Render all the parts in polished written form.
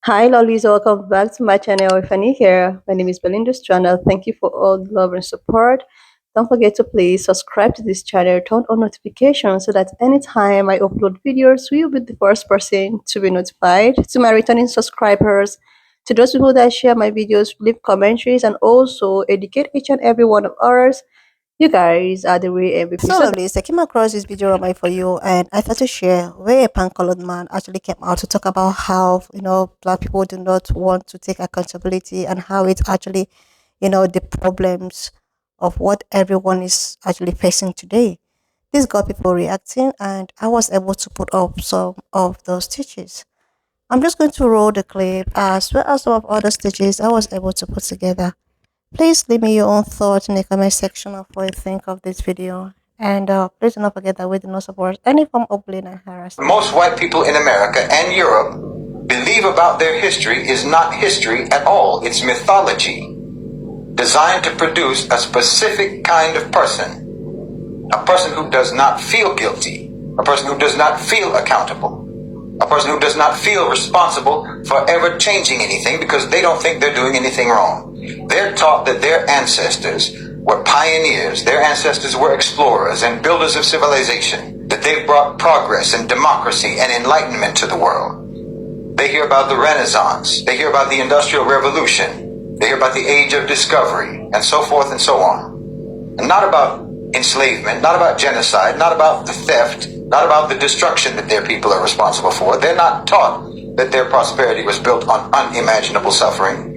Hi, lollies. Welcome back to my channel. If you're new here, my name is Belinda's channel. Thank you for all the love and support. Don't forget to please subscribe to this channel, turn on notifications so that anytime I upload videos, you'll be the first person to be notified. To my returning subscribers, to those people that share my videos, leave commentaries, and also educate each and every one of ours. You guys are the real MVP. So lovely. I came across this video on my For You, and I thought to share where a pan-colored man actually came out to talk about how, black people do not want to take accountability and how it's actually, the problems of what everyone is actually facing today. This got people reacting, and I was able to put up some of those stitches. I'm just going to roll the clip as well as some of other stitches I was able to put together. Please leave me your own thoughts in the comment section of what you think of this video. And please do not forget that we do not support any form of bullying and harassment. Most white people in America and Europe believe about their history is not history at all. It's mythology, designed to produce a specific kind of person. A person who does not feel guilty. A person who does not feel accountable. A person who does not feel responsible for ever changing anything because they don't think they're doing anything wrong. They're taught that their ancestors were pioneers, their ancestors were explorers and builders of civilization, that they've brought progress and democracy and enlightenment to the world. They hear about the Renaissance, they hear about the Industrial Revolution, they hear about the Age of Discovery, and so forth and so on. And not about enslavement, not about genocide, not about the theft, not about the destruction that their people are responsible for. They're not taught that their prosperity was built on unimaginable suffering.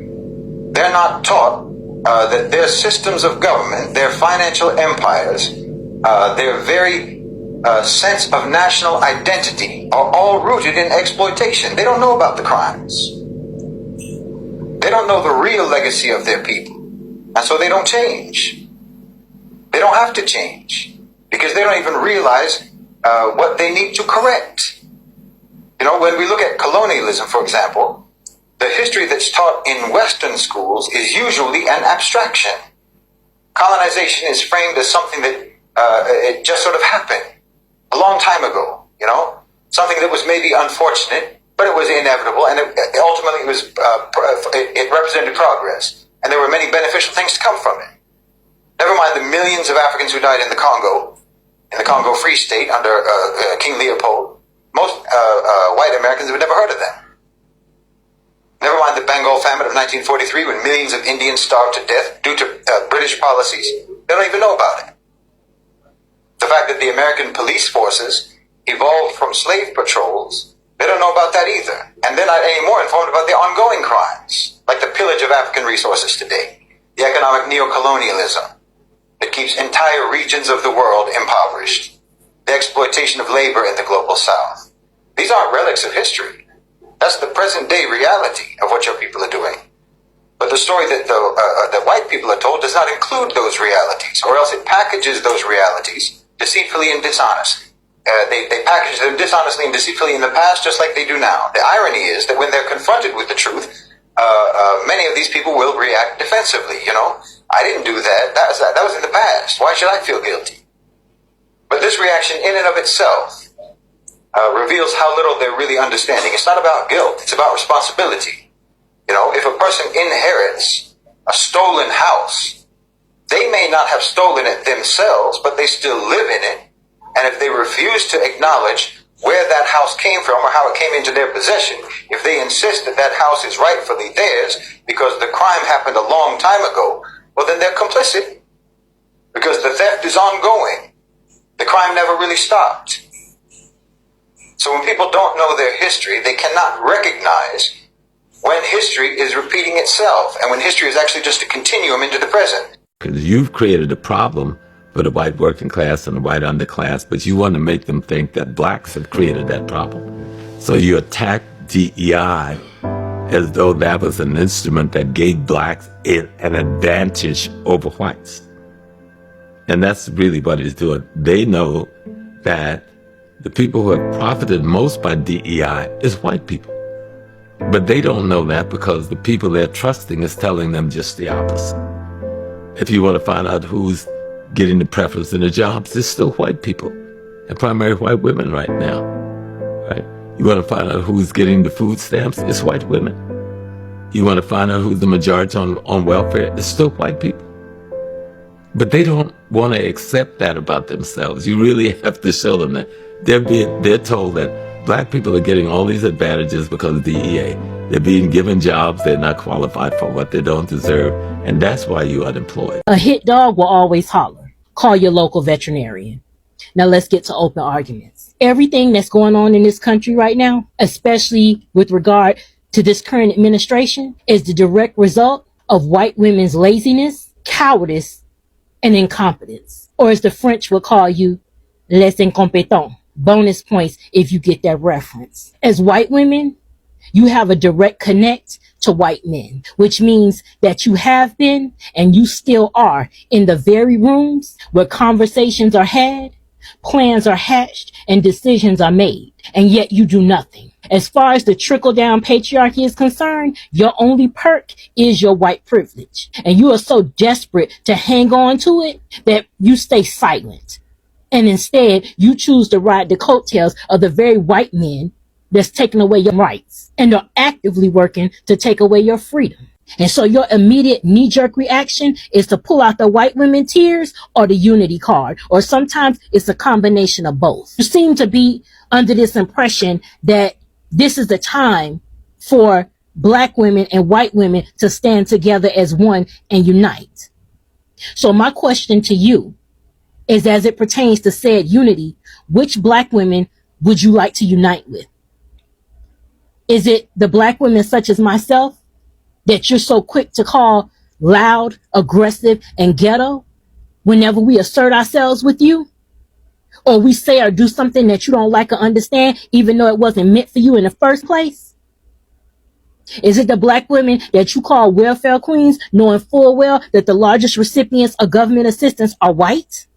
They're not taught that their systems of government, their financial empires, their very sense of national identity are all rooted in exploitation. They don't know about the crimes. They don't know the real legacy of their people. And so they don't change. They don't have to change because they don't even realize what they need to correct. You know, when we look at colonialism, for example, the history that's taught in Western schools is usually an abstraction. Colonization is framed as something that it just sort of happened a long time ago, you know, something that was maybe unfortunate, but it was inevitable, and ultimately it represented progress, and there were many beneficial things to come from it. Never mind the millions of Africans who died in the Congo Free State under King Leopold. Most white Americans have never heard of them. Never mind the Bengal famine of 1943 when millions of Indians starved to death due to British policies. They don't even know about it. The fact that the American police forces evolved from slave patrols, they don't know about that either. And they're not any more informed about the ongoing crimes, like the pillage of African resources today, the economic neocolonialism that keeps entire regions of the world impoverished, the exploitation of labor in the global south. These aren't relics of history. That's the present day reality of what your people are doing. But the story that that white people are told does not include those realities, or else it packages those realities deceitfully and dishonestly. They package them dishonestly and deceitfully in the past just like they do now. The irony is that when they're confronted with the truth, many of these people will react defensively. You know, I didn't do that. That was in the past. Why should I feel guilty? But this reaction in and of itself reveals how little they're really understanding. It's not about guilt. It's about responsibility. You know, if a person inherits a stolen house, they may not have stolen it themselves, but they still live in it. And if they refuse to acknowledge where that house came from or how it came into their possession, if they insist that that house is rightfully theirs because the crime happened a long time ago, well, then they're complicit because the theft is ongoing. The crime never really stopped. So when people don't know their history, they cannot recognize when history is repeating itself and when history is actually just a continuum into the present. Because you've created a problem for the white working class and the white underclass, but you want to make them think that blacks have created that problem. So you attack DEI as though that was an instrument that gave blacks an advantage over whites. And that's really what it's doing. They know that the people who have profited most by DEI is white people. But they don't know that because the people they're trusting is telling them just the opposite. If you want to find out who's getting the preference in the jobs, it's still white people and primarily white women right now, right? You want to find out who's getting the food stamps? It's white women. You want to find out who's the majority on welfare? It's still white people. But they don't want to accept that about themselves. You really have to show them that they're told that black people are getting all these advantages because of DEA. They're being given jobs they're not qualified for, what they don't deserve, and that's why you're unemployed. A hit dog will always holler. Call your local veterinarian. Now let's get to open arguments. Everything that's going on in this country right now, especially with regard to this current administration, is the direct result of white women's laziness, cowardice, and incompetence. Or as the French will call you, les incompetents. Bonus points if you get that reference. As white women, you have a direct connect to white men, which means that you have been and you still are in the very rooms where conversations are had, plans are hatched, and decisions are made, and yet you do nothing. As far as the trickle-down patriarchy is concerned, your only perk is your white privilege, and you are so desperate to hang on to it that you stay silent. And instead, you choose to ride the coattails of the very white men that's taking away your rights and are actively working to take away your freedom. And so your immediate knee-jerk reaction is to pull out the white women tears or the unity card, or sometimes it's a combination of both. You seem to be under this impression that this is the time for black women and white women to stand together as one and unite. So my question to you is, as it pertains to said unity, which black women would you like to unite with? Is it the black women such as myself that you're so quick to call loud, aggressive, and ghetto whenever we assert ourselves with you? Or we say or do something that you don't like or understand, even though it wasn't meant for you in the first place? Is it the black women that you call welfare queens, knowing full well that the largest recipients of government assistance are white?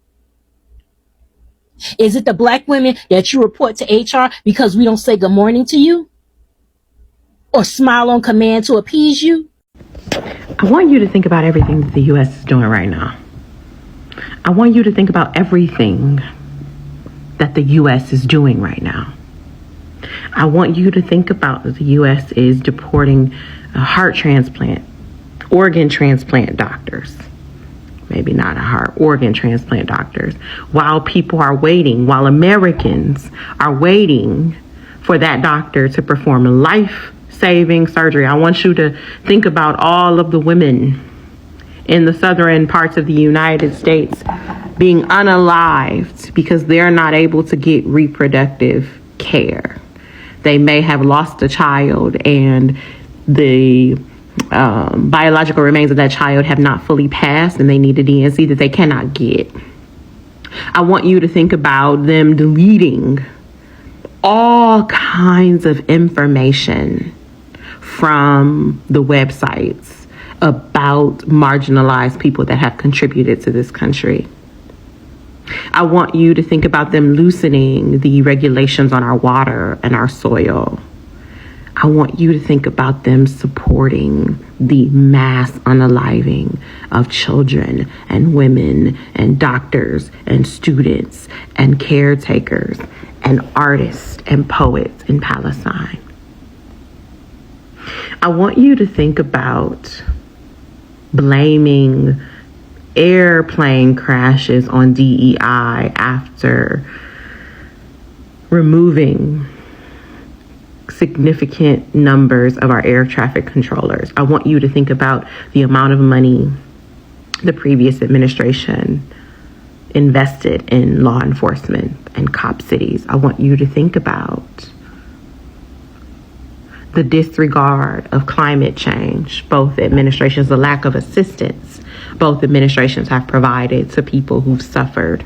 Is it the black women that you report to HR because we don't say good morning to you? Or smile on command to appease you? I want you to think about everything that the U.S. is doing right now. I want you to think about everything that the U.S. is doing right now. I want you to think about that the U.S. is deporting heart transplant, organ transplant doctors. Maybe not a heart, organ transplant doctors. While people are waiting, while Americans are waiting for that doctor to perform life-saving surgery. I want you to think about all of the women in the southern parts of the United States being unalived because they're not able to get reproductive care. They may have lost a child and the biological remains of that child have not fully passed and they need a DNC that they cannot get. I want you to think about them deleting all kinds of information from the websites about marginalized people that have contributed to this country. I want you to think about them loosening the regulations on our water and our soil. I want you to think about them supporting the mass unaliving of children and women and doctors and students and caretakers and artists and poets in Palestine. I want you to think about blaming airplane crashes on DEI after removing significant numbers of our air traffic controllers. I want you to think about the amount of money the previous administration invested in law enforcement and cop cities. I want you to think about the disregard of climate change, both administrations, the lack of assistance both administrations have provided to people who've suffered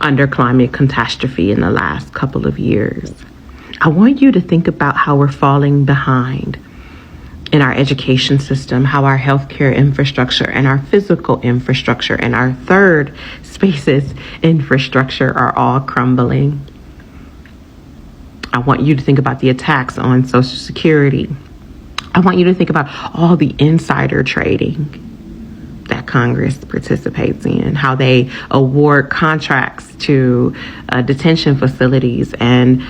under climate catastrophe in the last couple of years. I want you to think about how we're falling behind in our education system, how our healthcare infrastructure and our physical infrastructure and our third spaces infrastructure are all crumbling. I want you to think about the attacks on Social Security. I want you to think about all the insider trading that Congress participates in, how they award contracts to detention facilities and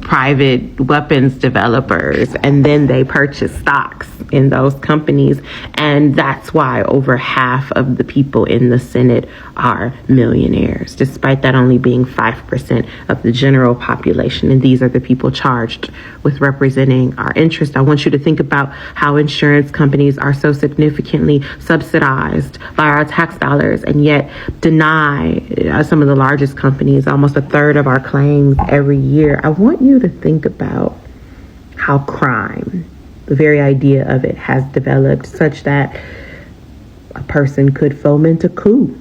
private weapons developers, and then they purchase stocks in those companies. And that's why over half of the people in the Senate are millionaires, despite that only being 5% of the general population. And these are the people charged with representing our interests. I want you to think about how insurance companies are so significantly subsidized by our tax dollars, and yet deny some of the largest companies almost a third of our claims every year. I want you to think about how crime, the very idea of it, has developed such that a person could foment a coup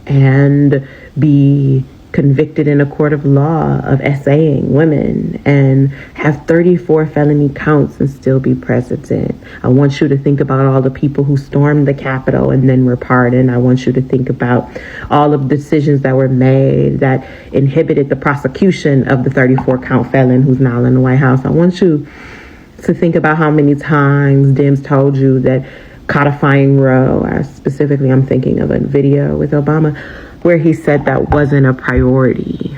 and be convicted in a court of law of essaying women and have 34 felony counts and still be president. I want you to think about all the people who stormed the Capitol and then were pardoned. I want you to think about all of the decisions that were made that inhibited the prosecution of the 34 count felon who's now in the White House. I want you to think about how many times Dems told you that codifying Roe, specifically I'm thinking of a video with Obama, where he said that wasn't a priority.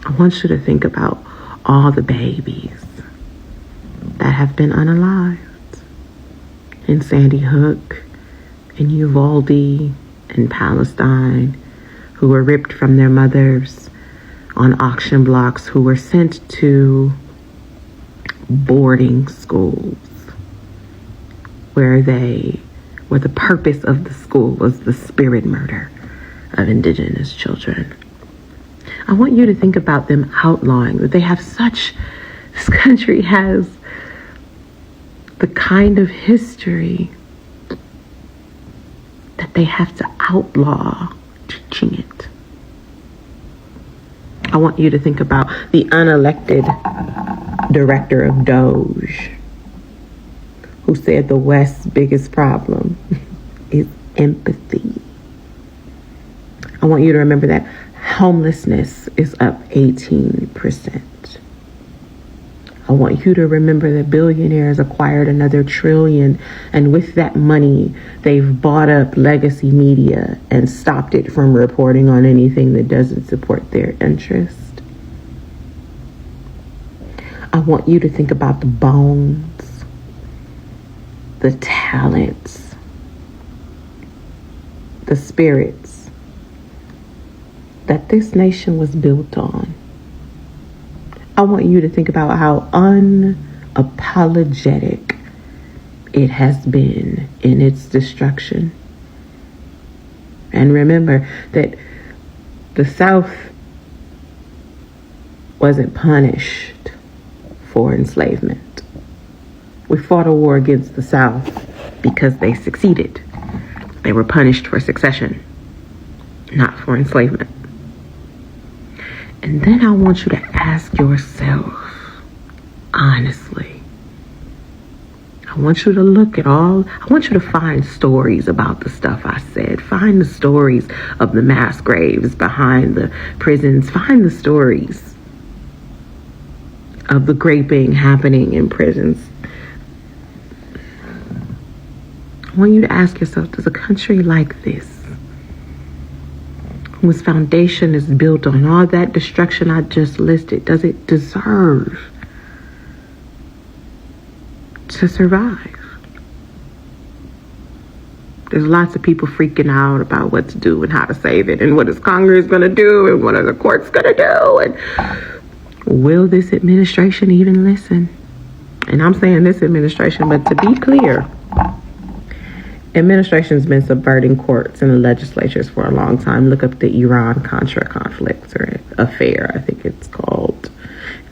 I want you to think about all the babies that have been unalived in Sandy Hook, in Uvalde, in Palestine, who were ripped from their mothers on auction blocks, who were sent to boarding schools where the purpose of the school was the spirit murder of indigenous children. I want you to think about them outlawing that. This country has the kind of history that they have to outlaw teaching it. I want you to think about the unelected director of Doge, who said the West's biggest problem is empathy. I want you to remember that homelessness is up 18%. I want you to remember that billionaires acquired another $1 trillion, and with that money, they've bought up legacy media and stopped it from reporting on anything that doesn't support their interest. I want you to think about the bones, the talents, the spirits that this nation was built on. I want you to think about how unapologetic it has been in its destruction. And remember that the South wasn't punished for enslavement. We fought a war against the South because they succeeded. They were punished for secession, not for enslavement. And then I want you to ask yourself, honestly, I want you to I want you to find stories about the stuff I said. Find the stories of the mass graves behind the prisons. Find the stories of the raping happening in prisons. I want you to ask yourself, does a country like this, whose foundation is built on all that destruction I just listed, does it deserve to survive? There's lots of people freaking out about what to do and how to save it, and what is Congress going to do, and what are the courts going to do, and will this administration even listen? And I'm saying this administration, but to be clear, administration's been subverting courts and the legislatures for a long time. Look up the Iran-Contra conflict, or affair, I think it's called.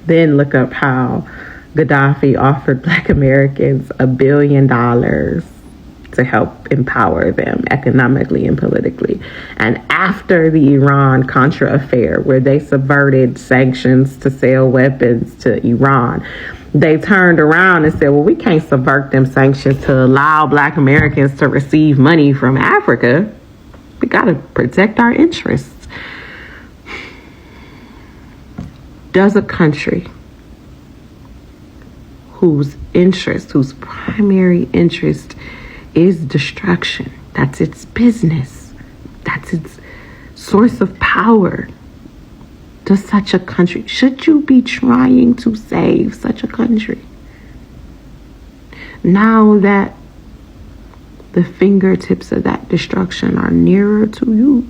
Then look up how Gaddafi offered Black Americans $1 billion to help empower them economically and politically. And after the Iran-Contra affair, where they subverted sanctions to sell weapons to Iran, they turned around and said, well, we can't subvert them sanctions to allow Black Americans to receive money from Africa. We got to protect our interests. Does a country whose primary interest is destruction, that's its business, unprecedented source of power to such a country? Should you be trying to save such a country? Now that the fingertips of that destruction are nearer to you,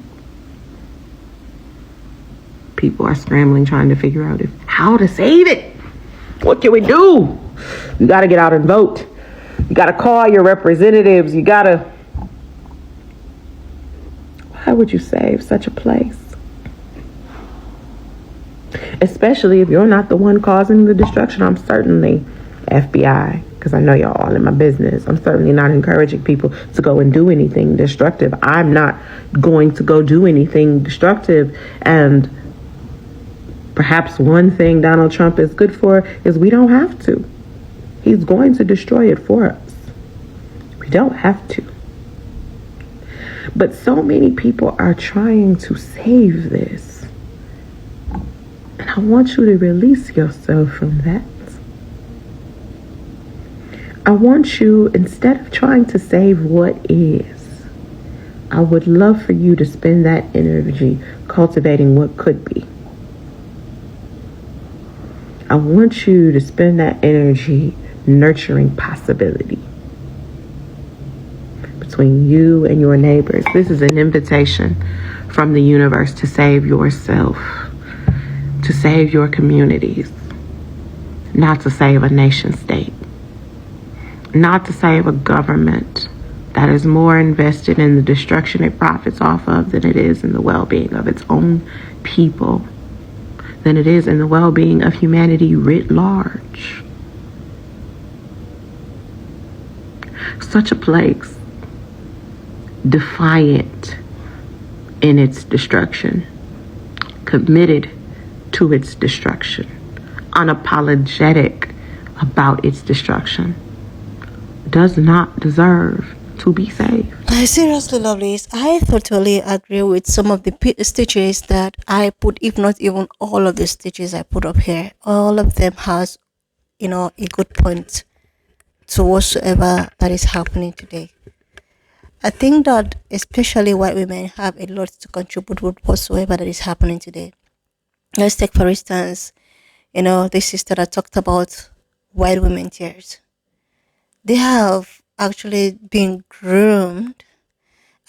people are scrambling trying to figure out how to save it. What can we do? You got to get out and vote. You got to call your representatives. You got to... Why would you save such a place? Especially if you're not the one causing the destruction. I'm certainly FBI, because I know y'all all in my business. I'm certainly not encouraging people to go and do anything destructive. I'm not going to go do anything destructive. And perhaps one thing Donald Trump is good for is we don't have to. He's going to destroy it for us. We don't have to. But so many people are trying to save this. And I want you to release yourself from that. I want you, instead of trying to save what is, I would love for you to spend that energy cultivating what could be. I want you to spend that energy nurturing possibility between you and your neighbors. This is an invitation from the universe to save yourself, to save your communities, not to save a nation state, not to save a government that is more invested in the destruction it profits off of than it is in the well-being of its own people, than it is in the well-being of humanity writ large. Such a place, defiant in its destruction, committed to its destruction, unapologetic about its destruction, does not deserve to be saved. I seriously love this. I totally agree with some of the stitches that I put, if not even all of the stitches I put up here. All of them has, a good point to whatsoever that is happening today. I think that especially white women have a lot to contribute with whatsoever that is happening today. Let's take, for instance, this sister that talked about white women tears. They have actually been groomed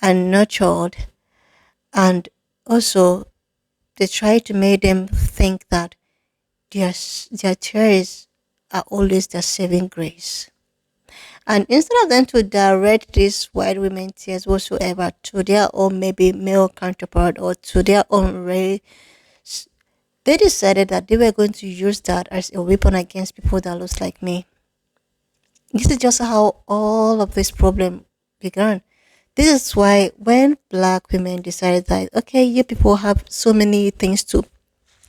and nurtured, and also they try to make them think that their tears are always their saving grace. And instead of them to direct these white women tears whatsoever to their own maybe male counterpart or to their own race, they decided that they were going to use that as a weapon against people that looks like me. This is just how all of this problem began. This is why when black women decided that, okay, you people have so many things to,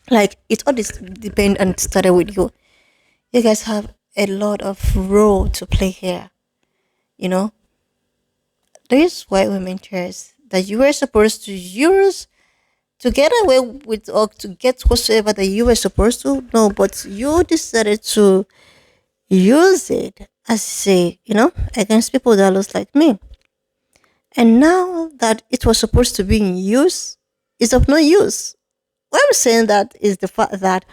like, it all depend and started with you. You guys have a lot of role to play here. These white women chairs that you were supposed to use to get away with or to get whatsoever that you were supposed to. No, but you decided to use it as against people that looks like me. And now that it was supposed to be in use, it's of no use. What I'm saying that is the fact that,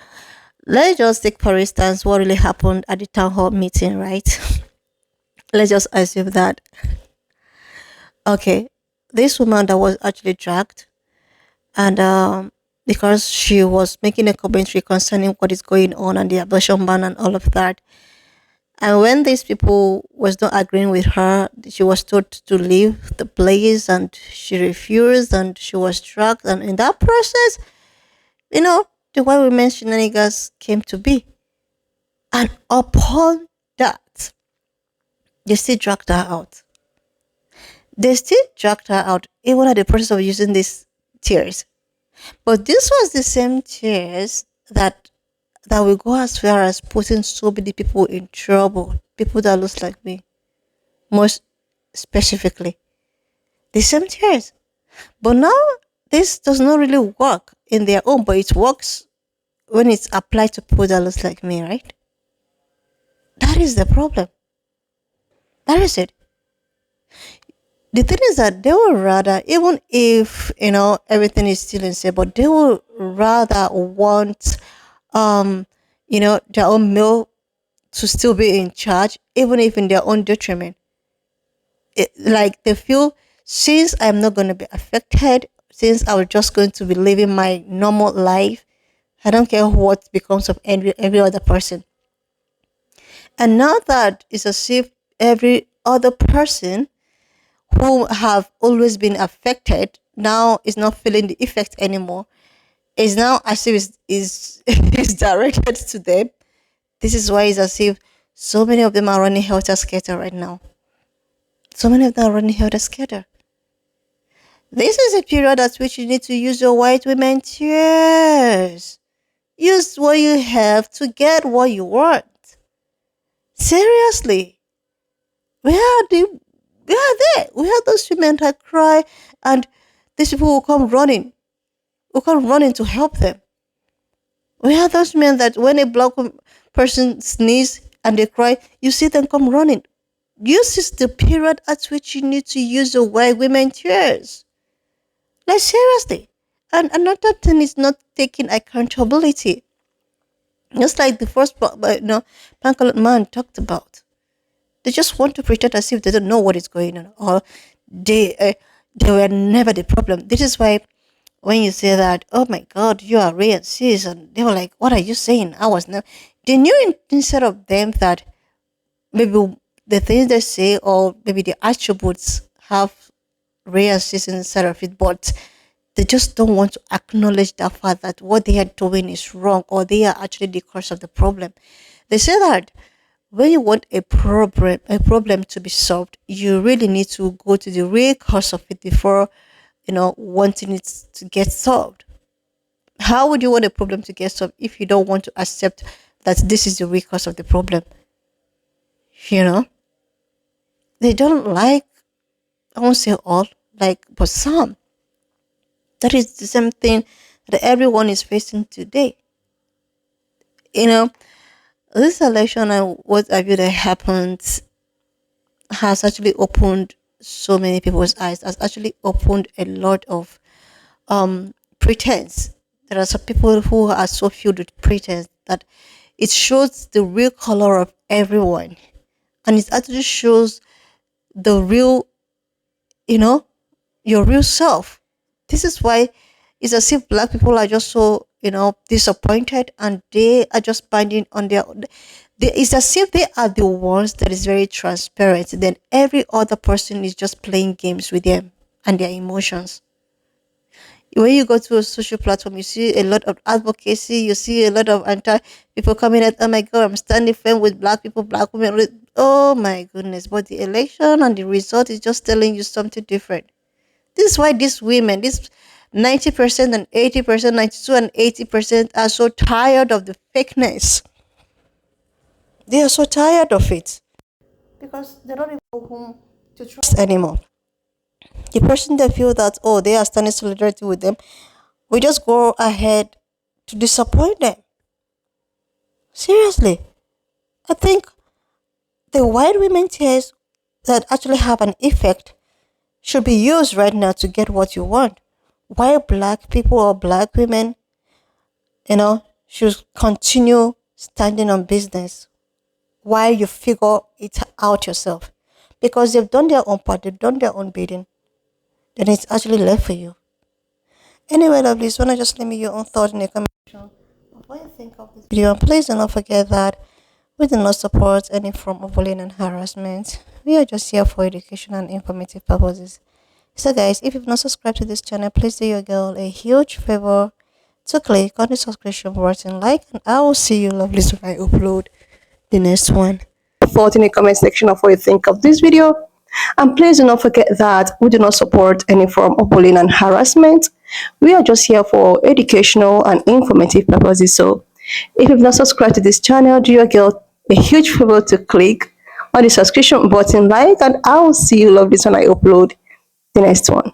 let's just take for instance what really happened at the town hall meeting, right? Let's just assume that, okay, this woman that was actually dragged, and because she was making a commentary concerning what is going on and the abortion ban and all of that. And when these people was not agreeing with her, she was told to leave the place, and she refused, and she was dragged. And in that process, the white women shenanigans came to be. And upon that, they still dragged her out. They still dragged her out, even at the process of using these tears. But this was the same tears that will go as far as putting so many people in trouble, people that looks like me, most specifically. The same tears. But now, this does not really work in their own, but it works when it's applied to people that looks like me, right? That is the problem. That is it. The thing is that they will rather, even if everything is still insane, but they will rather want their own male to still be in charge, even if in their own detriment. Like they feel, since I'm not going to be affected, since I'm just going to be living my normal life, I don't care what becomes of every other person. And now that it's as if every other person who have always been affected now is not feeling the effect anymore. It's now as if is directed to them. This is why it's as if so many of them are running helter skelter right now. So many of them are running helter skelter. This is a period at which you need to use your white women tears. Use what you have to get what you want. Seriously. Where are the where are they? Where are those women that cry and these people will come running to help them? Where are those men that when a black person sneezes and they cry, you see them come running? This is the period at which you need to use the white women tears. Like seriously. And another thing is not taking accountability. Just like the first Pankot man talked about. They just want to pretend as if they don't know what is going on, or they uh, they were never the problem. This is why when you say that, oh my God, you are Ray and sis, and they were like, what are you saying? I was never. They knew instead of them that maybe the things they say or maybe the attributes have Ray and sis inside of it, but they just don't want to acknowledge the fact that what they are doing is wrong or they are actually the cause of the problem. They say that when you want a problem to be solved, you really need to go to the real cause of it before wanting it to get solved. How would you want a problem to get solved if you don't want to accept that this is the real cause of the problem? You know, they don't like, I won't say all, like, but some. That is the same thing that everyone is facing today. You know, this election and what have you that happened has actually opened so many people's eyes, has actually opened a lot of pretense. There are some people who are so filled with pretense that it shows the real color of everyone, and it actually shows the real, you know, your real self. This is why it's as if black people are just so disappointed, and they are just binding on their. It's as if they are the ones that is very transparent. Then every other person is just playing games with them and their emotions. When you go to a social platform, you see a lot of advocacy, you see a lot of anti people coming at, oh my God, I'm standing firm with black people, black women. Oh my goodness. But the election and the result is just telling you something different. This is why these women, this 90% and 80%, 92 and 80% are so tired of the fakeness. They are so tired of it because they don't even know whom to trust anymore. The person they feel that, oh, they are standing solidarity with them, we just go ahead to disappoint them. Seriously, I think the white women tears that actually have an effect should be used right now to get what you want. Why black people or black women, should continue standing on business while you figure it out yourself. Because they've done their own part, they've done their own bidding, then it's actually left for you. Anyway, lovelies, wanna just leave me your own thoughts in the comment section of what you think of this video. And please do not forget that we do not support any form of bullying and harassment. We are just here for education and informative purposes. So guys, if you've not subscribed to this channel, please do your girl a huge favor to click on the subscription button, like, and I will see you lovelies when I upload the next one. Thought in the comment section of what you think of this video. And please do not forget that we do not support any form of bullying and harassment. We are just here for educational and informative purposes. So if you've not subscribed to this channel, do your girl a huge favor to click on the subscription button, like, and I will see you lovelies when I upload the next one.